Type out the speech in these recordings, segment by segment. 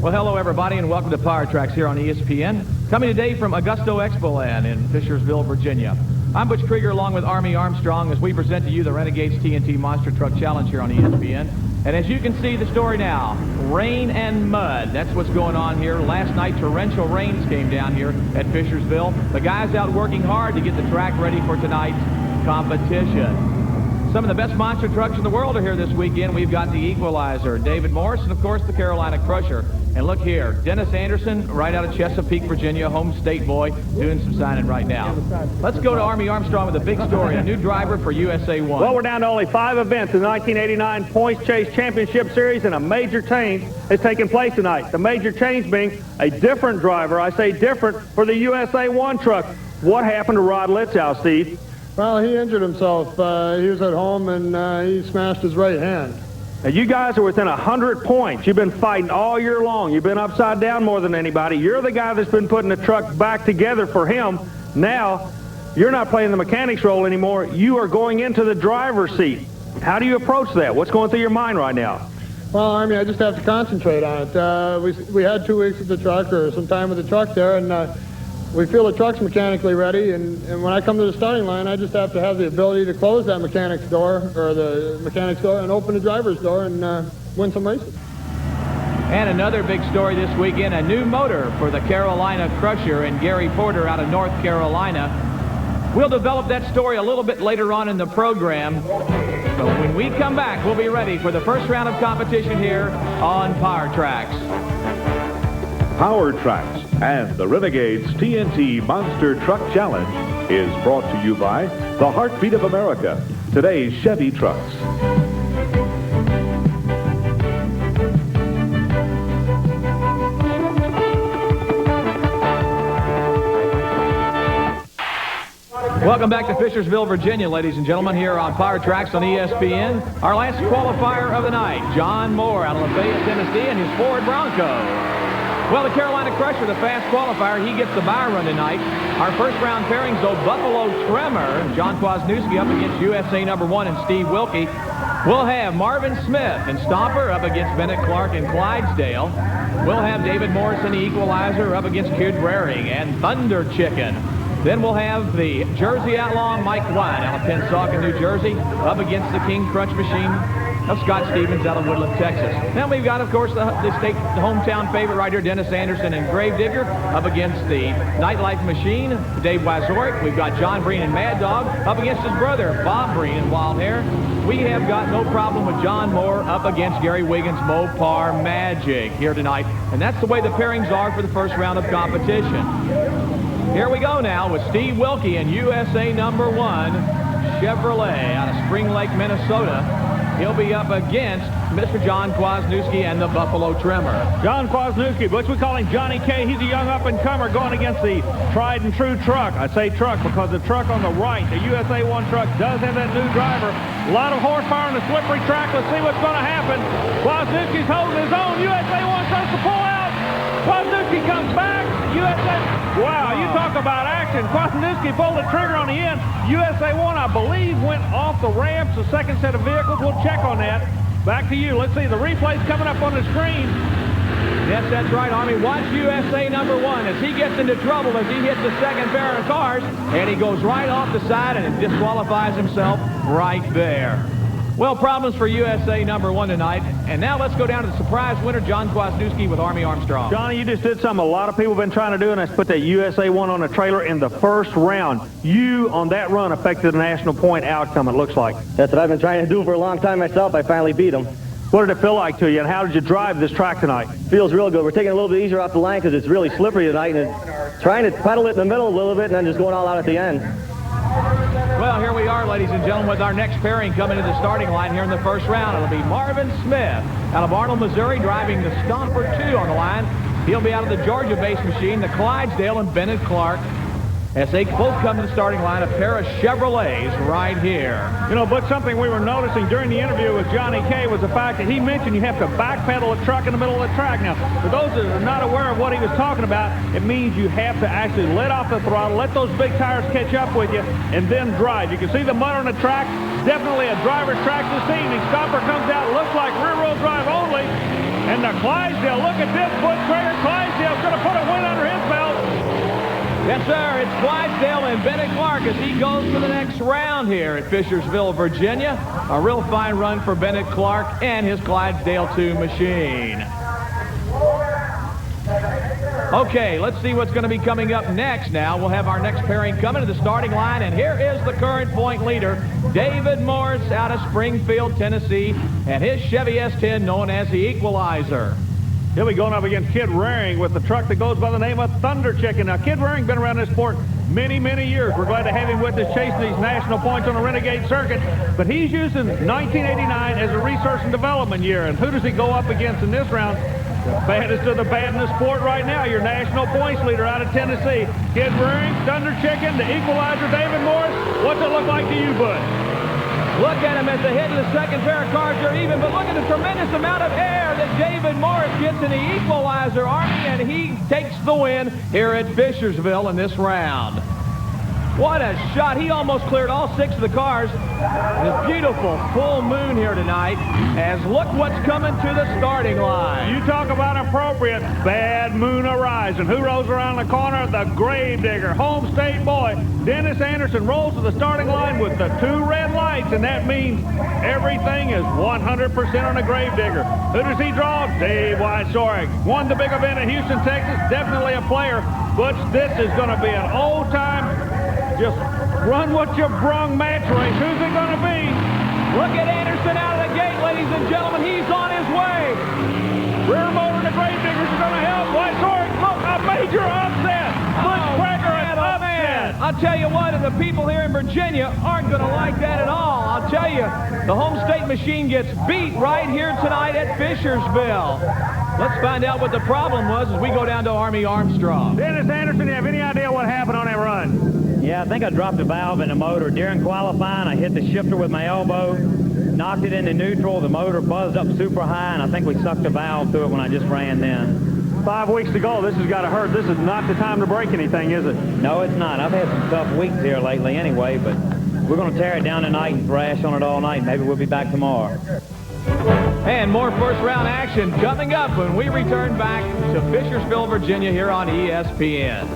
Well, hello everybody, and welcome to Power Tracks here on ESPN. Coming today from Augusto Expoland in Fishersville, Virginia. I'm Butch Krieger along with Army Armstrong as we present to you the Renegades TNT Monster Truck Challenge here on ESPN. And as you can see the story now, rain and mud. That's what's going on here. Last night, torrential rains came down here at Fishersville. The guys out working hard to get the track ready for tonight's competition. Some of the best monster trucks in the world are here this weekend. We've got the Equalizer, David Morris, and of course the Carolina Crusher. And look here, Dennis Anderson, right out of Chesapeake, Virginia, home state boy, doing some signing right now. Let's go to Army Armstrong with a big story, a new driver for USA 1. Well, we're down to only 5 events in the 1989 Points Chase Championship Series, and a major change is taking place tonight. The major change being a different driver, I say different, for the USA 1 truck. What happened to Rod Litzow, Steve? Well, he injured himself. He was at home and he smashed his right hand. Now, you guys are within 100 points. You've been fighting all year long. You've been upside down more than anybody. You're the guy that's been putting the truck back together for him. Now, you're not playing the mechanic's role anymore. You are going into the driver's seat. How do you approach that? What's going through your mind right now? Well, Army, I just have to concentrate on it. We had 2 weeks with the truck, or some time with the truck there, and we feel the truck's mechanically ready, and when I come to the starting line, I just have to have the ability to close that mechanic's door, and open the driver's door and win some races. And another big story this weekend, a new motor for the Carolina Crusher and Gary Porter out of North Carolina. We'll develop that story a little bit later on in the program. But when we come back, we'll be ready for the first round of competition here on Power Tracks. Power Tracks and the Renegades TNT Monster Truck Challenge is brought to you by the Heartbeat of America, today's Chevy trucks. Welcome back to Fishersville, Virginia, ladies and gentlemen, here on Power Tracks on ESPN. Our last qualifier of the night, John Moore out of Lafayette, Tennessee, and his Ford Bronco. Well, the Carolina Crusher, the fast qualifier, he gets the bye run tonight. Our first round pairings, though, Buffalo Tremor, John KWASNIEWSKI up against USA #1 and Steve Wilke. We'll have Marvin Smith and Stomper up against Bennett, Clark, and Clydesdale. We'll have David Morrison, the Equalizer, up against Kid RARIG and Thunder Chicken. Then we'll have the Jersey Outlaw, Mike White, out of Pensacola, New Jersey, up against the King Crunch Machine of Scott Stevens out of Woodland, Texas. Then we've got, of course, the hometown favorite right here, Dennis Anderson and Gravedigger, up against the Nightlife Machine, Dave WIECZOREK. We've got John Breen and Mad Dog up against his brother, Bob Breen and Wild Hair. We have got no problem with John Moore up against Gary Wiggins' MOPAR Magic here tonight. And that's the way the pairings are for the first round of competition. Here we go now with Steve Wilke and USA #1 Chevrolet out of Spring Lake, Minnesota. He'll be up against Mr. John KWASNIEWSKI and the Buffalo Tremor. John KWASNIEWSKI, but we call him Johnny K. He's a young up-and-comer going against the tried-and-true truck. I say truck because the truck on the right, the USA 1 truck, does have that new driver. A lot of horsepower on the slippery track. Let's see what's going to happen. KWASNIEWSKI's holding his own. USA 1 starts to pull out. KWASNIEWSKI comes back. USA... Wow, you talk about action. KWASNIEWSKI pulled the trigger on the end. USA 1, I believe, went off the ramps, the second set of vehicles. We'll check on that. Back to you. Let's see. The replay's coming up on the screen. Yes, that's right, Army. Watch USA #1 as he gets into trouble as he hits the second pair of cars, and he goes right off the side and disqualifies himself right there. Well, problems for USA #1 tonight. And now let's go down to the surprise winner, John KWASNIEWSKI with Army Armstrong. Johnny, you just did something a lot of people have been trying to do, and that's put that USA 1 on a trailer in the first round. You, on that run, affected the national point outcome, it looks like. That's what I've been trying to do for a long time myself. I finally beat him. What did it feel like to you, and how did you drive this track tonight? Feels real good. We're taking it a little bit easier off the line because it's really slippery tonight, and trying to pedal it in the middle a little bit and then just going all out at the end. Well, here we are, ladies and gentlemen, with our next pairing coming to the starting line here in the first round. It'll be Marvin Smith out of Arnold, Missouri, driving the Stomper 2 on the line. He'll be out of the Georgia-based machine, the Clydesdale and Bennett Clark. As they both come to the starting line, a pair of Chevrolets right here. You know, but something we were noticing during the interview with Johnny K was the fact that he mentioned you have to backpedal a truck in the middle of the track. Now, for those that are not aware of what he was talking about, it means you have to actually let off the throttle, let those big tires catch up with you, and then drive. You can see the mud on the track. Definitely a driver's track this evening. Stomper comes out, looks like rear-wheel drive only. And the Clydesdale, look at this, Butch Traeger. Clydesdale's going to put a win under his belt. Yes, sir. It's Clydesdale and Bennett Clark as he goes to the next round here at Fishersville, Virginia. A real fine run for Bennett Clark and his Clydesdale 2 machine. Okay, let's see what's going to be coming up next now. We'll have our next pairing coming to the starting line, and here is the current point leader, David Morris out of Springfield, Tennessee, and his Chevy S10 known as the Equalizer. He'll be going up against Kid Raring with the truck that goes by the name of Thunder Chicken. Now, Kid Raring been around this sport many, many years. We're glad to have him with us chasing these national points on the Renegade circuit. But he's using 1989 as a research and development year. And who does he go up against in this round? The baddest of the bad in the sport right now, your national points leader out of Tennessee. Kid Raring, Thunder Chicken, the Equalizer, David Morris. What's it look like to you, Bud? Look at him at the head of the second pair of cars. They're even, but look at the tremendous amount of air that David Morris gets in the Equalizer, Army, and he takes the win here at Fishersville in this round. What a shot. He almost cleared all 6 of the cars. This beautiful full moon here tonight, as look what's coming to the starting line. You talk about appropriate, bad moon horizon. Who rolls around the corner? The Gravedigger, home state boy. Dennis Anderson rolls to the starting line with the 2 red lights, and that means everything is 100% on the Gravedigger. Who does he draw? Dave WIECZOREK. Won the big event in Houston, Texas. Definitely a player. Butch, this is going to be an old-time, just run what you brung match race. Who's it going to be? Look at Anderson out of the gate, ladies and gentlemen. He's on his way. Rear motor and the Gravediggers are going to help. WIECZOREK, look, a major upset. Butch Traeger, an upset. I'll tell you what, and the people here in Virginia aren't going to like that at all. I'll tell you, the home state machine gets beat right here tonight at Fishersville. Let's find out what the problem was as we go down to Army Armstrong. Dennis Anderson, you have any idea what happened on that run? Yeah, I think I dropped a valve in the motor. During qualifying, I hit the shifter with my elbow, knocked it into neutral. The motor buzzed up super high, and I think we sucked a valve through it when I just ran then. 5 weeks to go. This has got to hurt. This is not the time to break anything, is it? No, it's not. I've had some tough weeks here lately anyway, but we're going to tear it down tonight and thrash on it all night. Maybe we'll be back tomorrow. And more first-round action coming up when we return back to Fishersville, Virginia here on ESPN.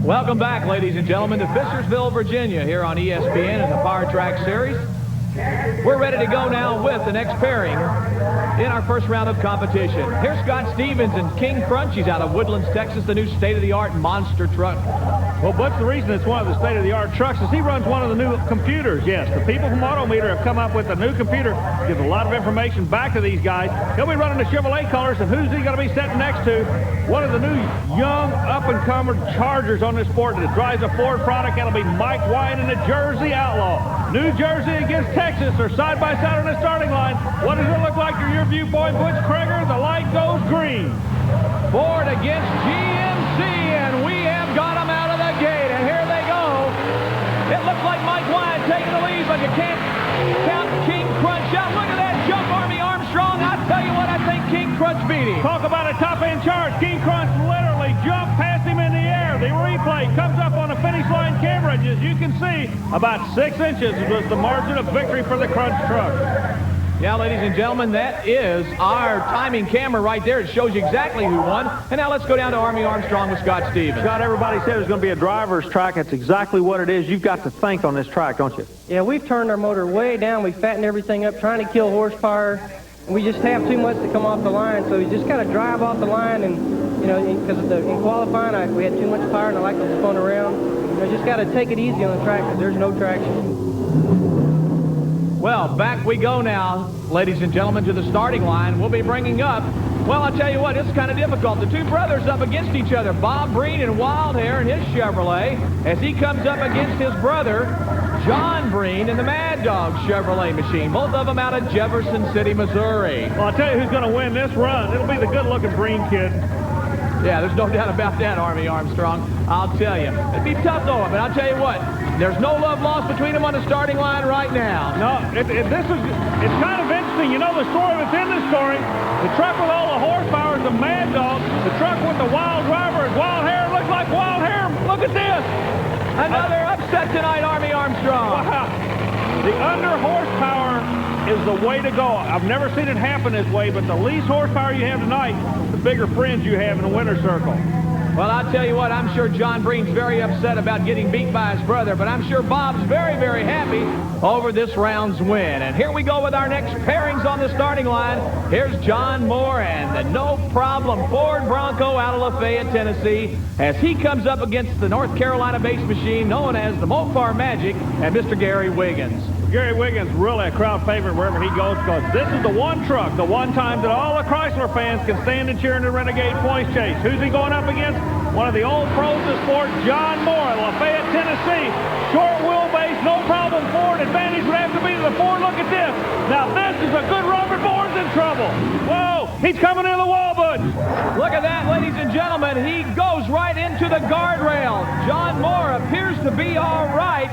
Welcome back, ladies and gentlemen, to Fishersville, Virginia here on ESPN in the Power Track Series. We're ready to go now with the next pairing in our first round of competition. Here's Scott Stevens and King Crunch. He's out of Woodlands, Texas, the new state-of-the-art monster truck. Well, Butch, the reason it's one of the state-of-the-art trucks is he runs one of the new computers. Yes, the people from Autometer have come up with a new computer. Gives a lot of information back to these guys. He'll be running the Chevrolet colors, and who's he going to be sitting next to? One of the new young up-and-comer Chargers on this sport that drives a Ford product. That'll be Mike Wyatt in the Jersey Outlaw. New Jersey against Texas. They're side-by-side on the starting line. What does it look like from your viewpoint, Butch Traeger? The light goes green. Ford against GMC, and we have got them out of the gate, and here they go. It looks like Mike Wyatt taking the lead, but you can't count King Crunch out. Look at that jump, Army Armstrong. I tell you what, I think King Crunch beat him. Talk about a top-end charge. King Crunch literally jumped past him in the air. The replay comes up on the finish line camera, and as you can see, about 6 inches was the margin of victory for the Crunch truck. Yeah, ladies and gentlemen, that is our timing camera right there. It shows you exactly who won. And now let's go down to Army Armstrong with Scott Stevens. Scott, everybody said it was going to be a driver's track. That's exactly what it is. You've got to think on this track, don't you? Yeah, we've turned our motor way down. We fattened everything up, trying to kill horsepower. And we just have too much to come off the line. So you just got to drive off the line. And, you know, because in qualifying, we had too much power, and I like to spun around. You know, just got to take it easy on the track because there's no traction. Well, back we go now, ladies and gentlemen, to the starting line. We'll be bringing up, well, I'll tell you what, it's kind of difficult. The two brothers up against each other, Bob Breen in wild hair in his Chevrolet, as he comes up against his brother, John Breen, in the Mad Dog Chevrolet machine. Both of them out of Jefferson City, Missouri. Well, I'll tell you who's going to win this run. It'll be the good-looking Breen kid. Yeah, there's no doubt about that, Army Armstrong. I'll tell you. It'd be tough, though, but I'll tell you what. There's no love lost between them on the starting line right now. No, it's kind of interesting. You know the story within the story. The truck with all the horsepower is a Mad Dog. The truck with the wild driver is wild hair. It looks like wild hair. Look look at this. Another upset tonight, Army Armstrong. Wow. The under horsepower is the way to go. I've never seen it happen this way, but the least horsepower you have tonight, the bigger friends you have in the winner's circle. Well, I'll tell you what, I'm sure John Breen's very upset about getting beat by his brother, but I'm sure Bob's very, very happy over this round's win. And here we go with our next pairings on the starting line. Here's John Moore and the No Problem Ford Bronco out of Lafayette, Tennessee, as he comes up against the North Carolina-based machine known as the MOPAR Magic and Mr. Gary Wiggins. Gary Wiggins really a crowd favorite wherever he goes, because this is the one truck, the one time that all the Chrysler fans can stand and cheer in the Renegade points chase. Who's he going up against? One of the old pros of sport, John Moore, Lafayette, Tennessee. Short wheelbase, no problem Ford. Advantage would have to be to the Ford. Look at this. Now this is a good Robert Ford's in trouble. Whoa, he's coming into the wall, bud. Look at that, ladies and gentlemen. He goes right into the guardrail. John Moore appears to be all right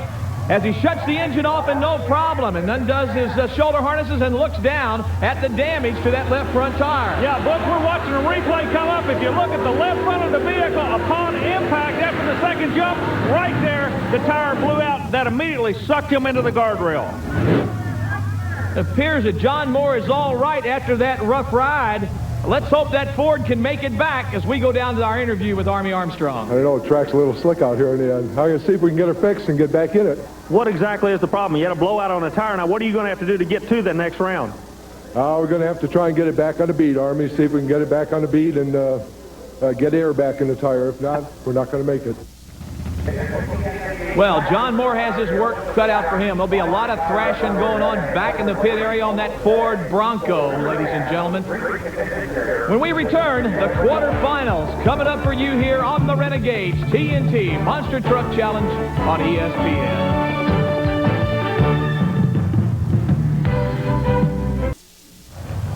as he shuts the engine off and no problem, and then does his shoulder harnesses and looks down at the damage to that left front tire. Yeah, Butch, we're watching a replay come up. If you look at the left front of the vehicle upon impact after the second jump, right there, the tire blew out. That immediately sucked him into the guardrail. It appears that John Moore is all right after that rough ride. Let's hope that Ford can make it back as we go down to our interview with Army Armstrong. I don't know, the track's a little slick out here in the end. I'm going to see if we can get her fixed and get back in it. What exactly is the problem? You had a blowout on the tire. Now, what are you going to have to do to get to that next round? We're going to have to try and get it back on the bead, Army, see if we can get it back on the bead and get air back in the tire. If not, we're not going to make it. Well, John Moore has his work cut out for him. There'll be a lot of thrashing going on back in the pit area on that Ford Bronco, ladies and gentlemen. When we return, the quarterfinals coming up for you here on the Renegades TNT Monster Truck Challenge on ESPN.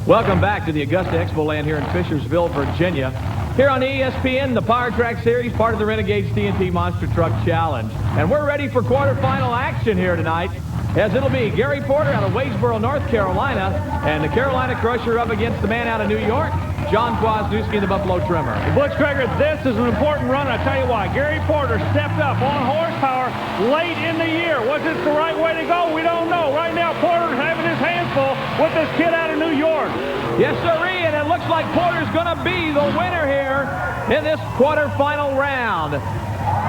Welcome back to the Augusta Expo Land here in Fishersville, Virginia. Here on ESPN, the Power Track Series, part of the Renegades TNT Monster Truck Challenge. And we're ready for quarterfinal action here tonight, as it'll be Gary Porter out of Wadesboro, North Carolina, and the Carolina Crusher up against the man out of New York, John KWASNIEWSKI, the Buffalo Tremor. Butch Krager, this is an important run. I tell you why. Gary Porter stepped up on horsepower late in the year. Was this the right way to go? We don't know. Right now, Porter's having his hands full with this kid out of New York. Yes, sirree, and it looks like Porter's going to be the winner here in this quarterfinal round.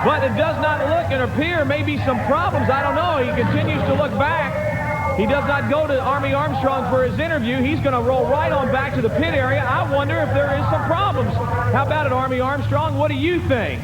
But it does not look and appear maybe some problems. I don't know. He continues to look back. He does not go to Army Armstrong for his interview. He's going to roll right on back to the pit area. I wonder if there is some problems. How about it, Army Armstrong? What do you think?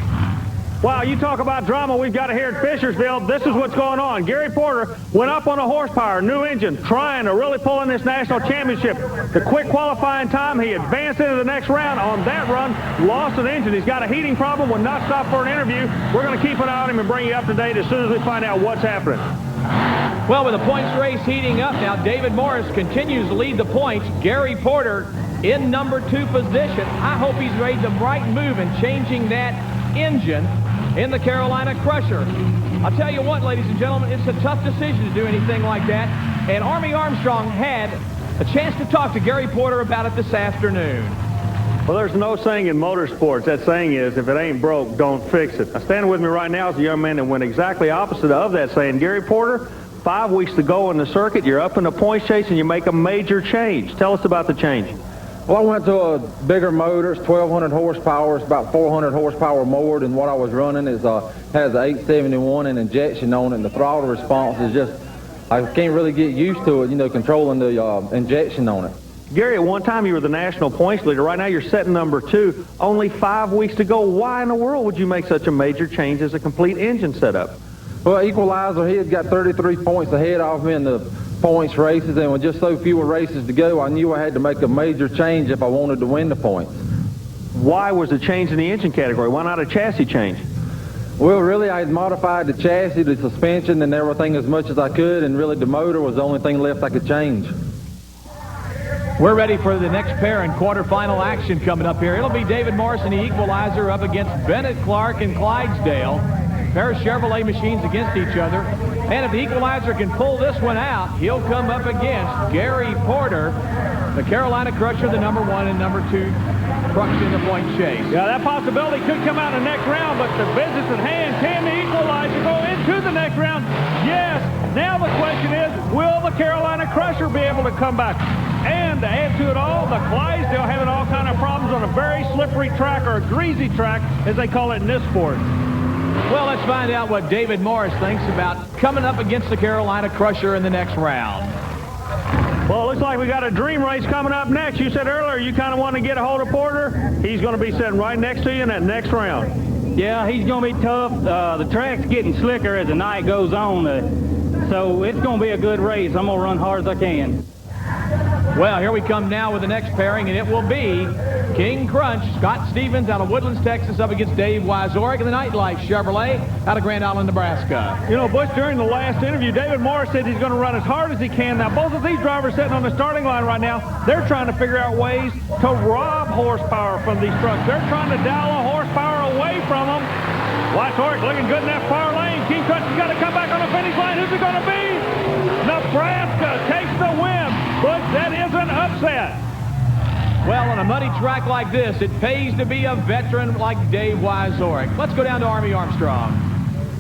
Wow, you talk about drama we've got here at Fishersville. This is what's going on. Gary Porter went up on a horsepower, new engine, trying to really pull in this national championship. The quick qualifying time, he advanced into the next round. On that run, lost an engine. He's got a heating problem, would not stop for an interview. We're going to keep an eye on him and bring you up to date as soon as we find out what's happening. Well, with the points race heating up now, David Morris continues to lead the points. Gary Porter in number 2 position. I hope he's made the right move in changing that engine in the Carolina Crusher. I'll tell you what, ladies and gentlemen, it's a tough decision to do anything like that. And Army Armstrong had a chance to talk to Gary Porter about it this afternoon. Well, there's no saying in motorsports. That saying is, if it ain't broke, don't fix it. Now, standing with me right now is a young man that went exactly opposite of that saying. Gary Porter, 5 weeks to go in the circuit. You're up in the points chase and you make a major change. Tell us about the change. Well, I went to a bigger motor. It's 1,200 horsepower. It's about 400 horsepower more than what I was running. It has an 871 and injection on it, and the throttle response is just, I can't really get used to it, you know, controlling the injection on it. Gary, at one time you were the national points leader. Right now you're setting number 2. Only 5 weeks to go. Why in the world would you make such a major change as a complete engine setup? Well, Equalizer, he had got 33 points ahead of me in the points races, and with just so few races to go, I knew I had to make a major change if I wanted to win the points. Why was the change in the engine category? Why not a chassis change? Well, really, I had modified the chassis, the suspension, and everything as much as I could, and really the motor was the only thing left I could change. We're ready for the next pair in quarterfinal action coming up here. It'll be David Morris and the Equalizer up against Bennett Clark and Clydesdale. A pair of Chevrolet machines against each other. And if the Equalizer can pull this one out, he'll come up against Gary Porter, the Carolina Crusher, the number 1 and number 2 Crunch in the point chase. Yeah, that possibility could come out in the next round, but the business at hand, can the equalizer go into the next round? Yes. Now the question is, will the Carolina Crusher be able to come back? And to add to it all, the Clydesdale having all kind of problems on a very slippery track, or a greasy track, as they call it in this sport. Well, let's find out what David Morris thinks about coming up against the Carolina Crusher in the next round. Well, it looks like we got a dream race coming up next. You said earlier you kind of want to get a hold of Porter. He's going to be sitting right next to you in that next round. Yeah, he's going to be tough. The track's getting slicker as the night goes on, so it's going to be a good race. I'm going to run hard as I can. Well, here we come now with the next pairing, and it will be King Crunch, Scott Stevens out of Woodlands, Texas, up against Dave WIECZOREK in the Nightlife Chevrolet out of Grand Island, Nebraska. You know, Butch, during the last interview, David Morris said he's going to run as hard as he can. Now, both of these drivers sitting on the starting line right now, they're trying to figure out ways to rob horsepower from these trucks. They're trying to dial the horsepower away from them. WIECZOREK looking good in that far lane. King Crunch has got to come back on the finish line. Who's it going to be? Nebraska takes the win. But that is an upset. Well, on a muddy track like this, it pays to be a veteran like Dave WIECZOREK. Let's go down to Army Armstrong.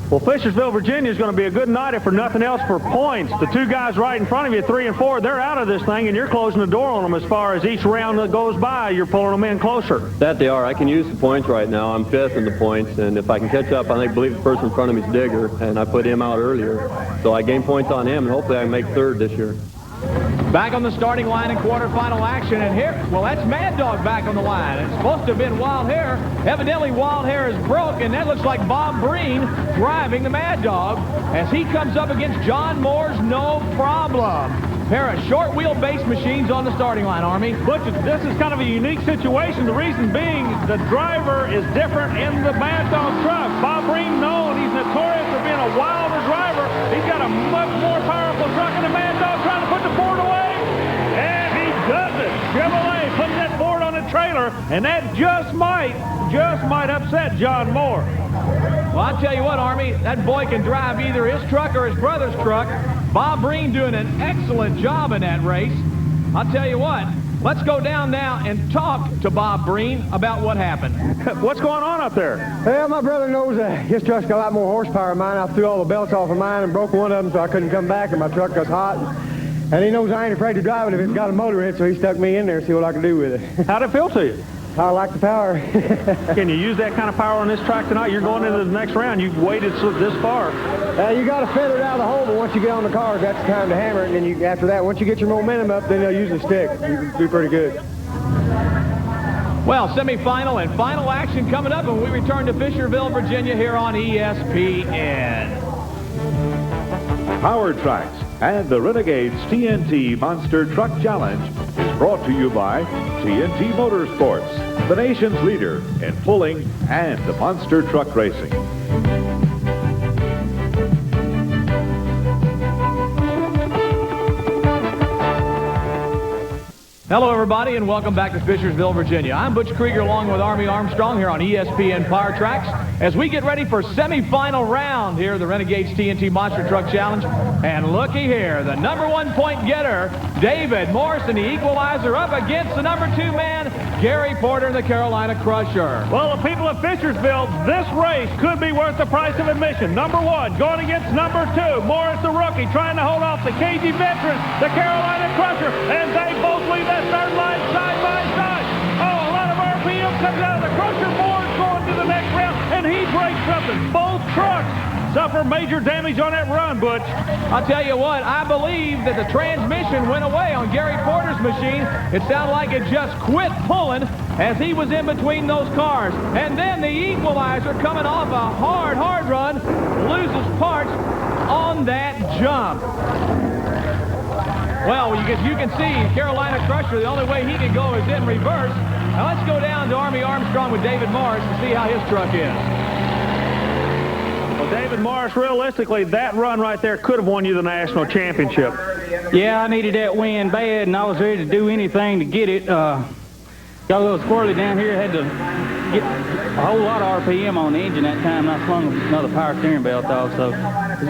Well, Fishersville, Virginia is going to be a good night, if for nothing else, for points. The two guys right in front of you, 3 and 4, they're out of this thing, and you're closing the door on them. As far as each round that goes by, you're pulling them in closer. That they are. I can use the points right now. I'm 5th in the points, and if I can catch up, I believe the person in front of me is Digger, and I put him out earlier. So I gain points on him, and hopefully I can make 3rd this year. Back on the starting line in quarterfinal action, and here, well, that's Mad Dog back on the line. It's supposed to have been Wild Hair. Evidently, Wild Hair is broke, and that looks like Bob Breen driving the Mad Dog as he comes up against John Moore's No Problem. Pair of short wheelbase machines on the starting line, Army. But this is kind of a unique situation. The reason being, the driver is different in the Mad Dog truck. Bob Breen, known, he's notorious for being a wilder driver. He's got a much more powerful truck in the Mad Dog, trying to put the Ford away. And he does it. Chevrolet putting that Ford on a trailer, and that just might upset John Moore. Well, I'll tell you what, Army, that boy can drive either his truck or his brother's truck. Bob Breen doing an excellent job in that race. I'll tell you what, let's go down now and talk to Bob Breen about what happened. What's going on up there? Well, my brother knows his truck's got a lot more horsepower than mine. I threw all the belts off of mine and broke one of them so I couldn't come back, and my truck got hot. And he knows I ain't afraid to drive it if it's got a motor in it, so he stuck me in there to see what I can do with it. How'd it feel to you? I like the power. Can you use that kind of power on this track tonight? You're going into the next round. You've waited this far. You got to feather it out of the hole, but once you get on the car, that's the time to hammer it. And then after that, once you get your momentum up, then they'll usually stick. You can do pretty good. Well, semifinal and final action coming up when we return to Fishersville, Virginia here on ESPN. Power Tracks and the Renegades TNT Monster Truck Challenge is brought to you by TNT Motorsports, the nation's leader in pulling and monster truck racing. Hello, everybody, and welcome back to Fishersville, Virginia. I'm Butch Krieger along with Army Armstrong here on ESPN Power Tracks as we get ready for semifinal round here, the Renegades TNT Monster Truck Challenge. And looky here, the #1 point getter, David Morris, in the equalizer, up against the #2 man, Gary Porter in the Carolina Crusher. Well, the people of Fishersville, this race could be worth the price of admission. #1 going against #2, Morris the rookie, trying to hold off the cagey veteran, the Carolina Crusher, and they both leave that third line side by side. Oh, a lot of RPM comes out of the Crusher board going to the next round, and he breaks something. Both trucks suffer major damage on that run, Butch. I'll tell you what, I believe that the transmission went away on Gary Porter's machine. It sounded like it just quit pulling as he was in between those cars. And then the equalizer, coming off a hard run, loses parts on that jump. Well, you can see Carolina Crusher, the only way he can go is in reverse. Now let's go down to Army Armstrong with David Morris and see how his truck is. Well, David Morris, realistically, that run right there could have won you the national championship. Yeah, I needed that win bad, and I was ready to do anything to get it. Got a little squirrely down here. Had to get a whole lot of RPM on the engine that time, and I slung another power steering belt off. So,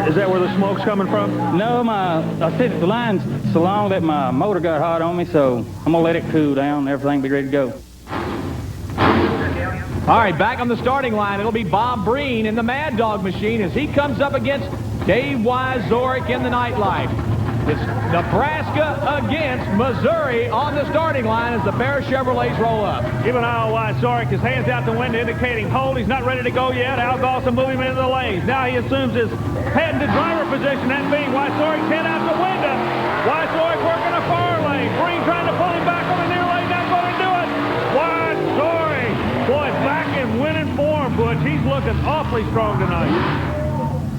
is that where the smoke's coming from? No, I set the lines so long that my motor got hot on me, so I'm going to let it cool down and everything be ready to go. All right, back on the starting line, it'll be Bob Breen in the Mad Dog machine as he comes up against Dave WIECZOREK in the Nightlife. It's Nebraska against Missouri on the starting line as the pair of Chevrolets roll up. Keep an eye on WIECZOREK. His hands out the window indicating hold. He's not ready to go yet. Al Gosson move him into the lanes. Now he assumes his patented driver position, that being WIECZOREK's head out the window. WIECZOREK working a far lane. Breen trying to pull him back on the near lane. Not going to do it. WIECZOREK, boy, back in winning form, Butch. He's looking awfully strong tonight.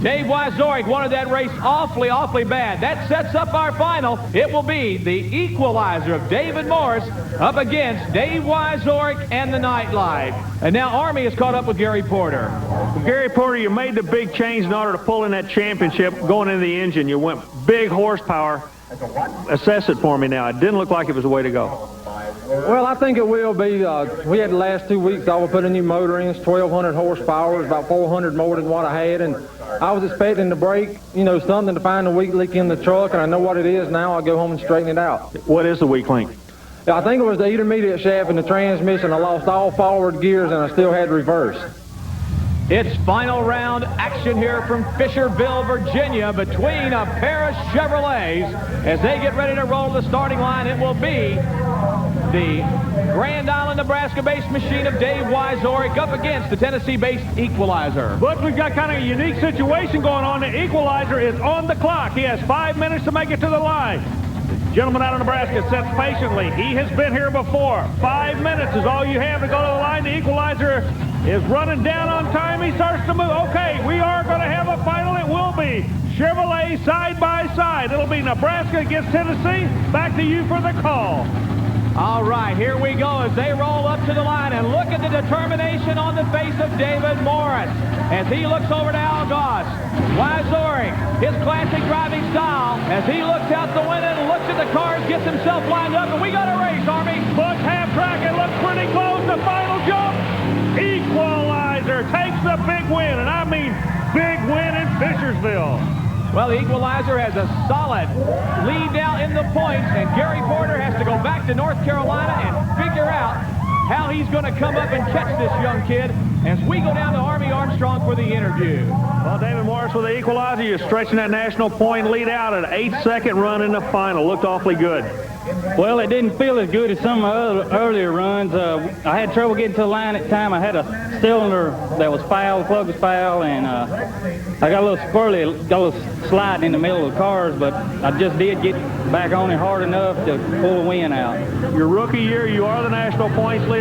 Dave WIECZOREK wanted that race awfully bad. That sets up our final. It will be the equalizer of David Morris up against Dave WIECZOREK and the Nightlife. And now Army is caught up with Gary Porter. Well, Gary Porter, you made the big change in order to pull in that championship going into the engine. You went big horsepower. Assess it for me now. It didn't look like it was the way to go. Well, I think it will be. We had the last 2 weeks, I will put a new motor in. It's 1,200 horsepower. It's about 400 more than what I had. And I was expecting to break, you know, something to find a weak link in the truck, and I know what it is now. I'll go home and straighten it out. What is the weak link? I think it was the intermediate shaft in the transmission. I lost all forward gears, and I still had reverse. It's final round action here from Fishersville, Virginia, between a pair of Chevrolets. As they get ready to roll the starting line, it will be the Grand Island, Nebraska-based machine of Dave WIECZOREK up against the Tennessee-based Equalizer. But we've got kind of a unique situation going on. The Equalizer is on the clock. He has 5 minutes to make it to the line. The gentleman out of Nebraska sits patiently. He has been here before. 5 minutes is all you have to go to the line. The Equalizer is running down on time. He starts to move. Okay, we are going to have a final. It will be Chevrolet side by side. It'll be Nebraska against Tennessee. Back to you for the call. All right, here we go as they roll up to the line, and look at the determination on the face of David Morris as he looks over to Al Goss. WIECZOREK, his classic driving style, as he looks out the window and looks at the cars, gets himself lined up, and we got a race, Army. Look, half track, it looks pretty close. The final jump. Equalizer takes the big win, and I mean big win in Fishersville. Well, the Equalizer has a solid lead down in the points, and Gary Porter has to go back to North Carolina and figure out how he's going to come up and catch this young kid as we go down to Army Armstrong for the interview. Well, David Morris with the Equalizer, you're stretching that national point lead out at an 8-second run in the final. Looked awfully good. Well, it didn't feel as good as some of the earlier runs. I had trouble getting to the line at the time. I had a cylinder that was foul, the plug was foul, and I got a little squirrely, got a little sliding in the middle of the cars, but I just did get back on it hard enough to pull the win out. Your rookie year, you are the national points leader.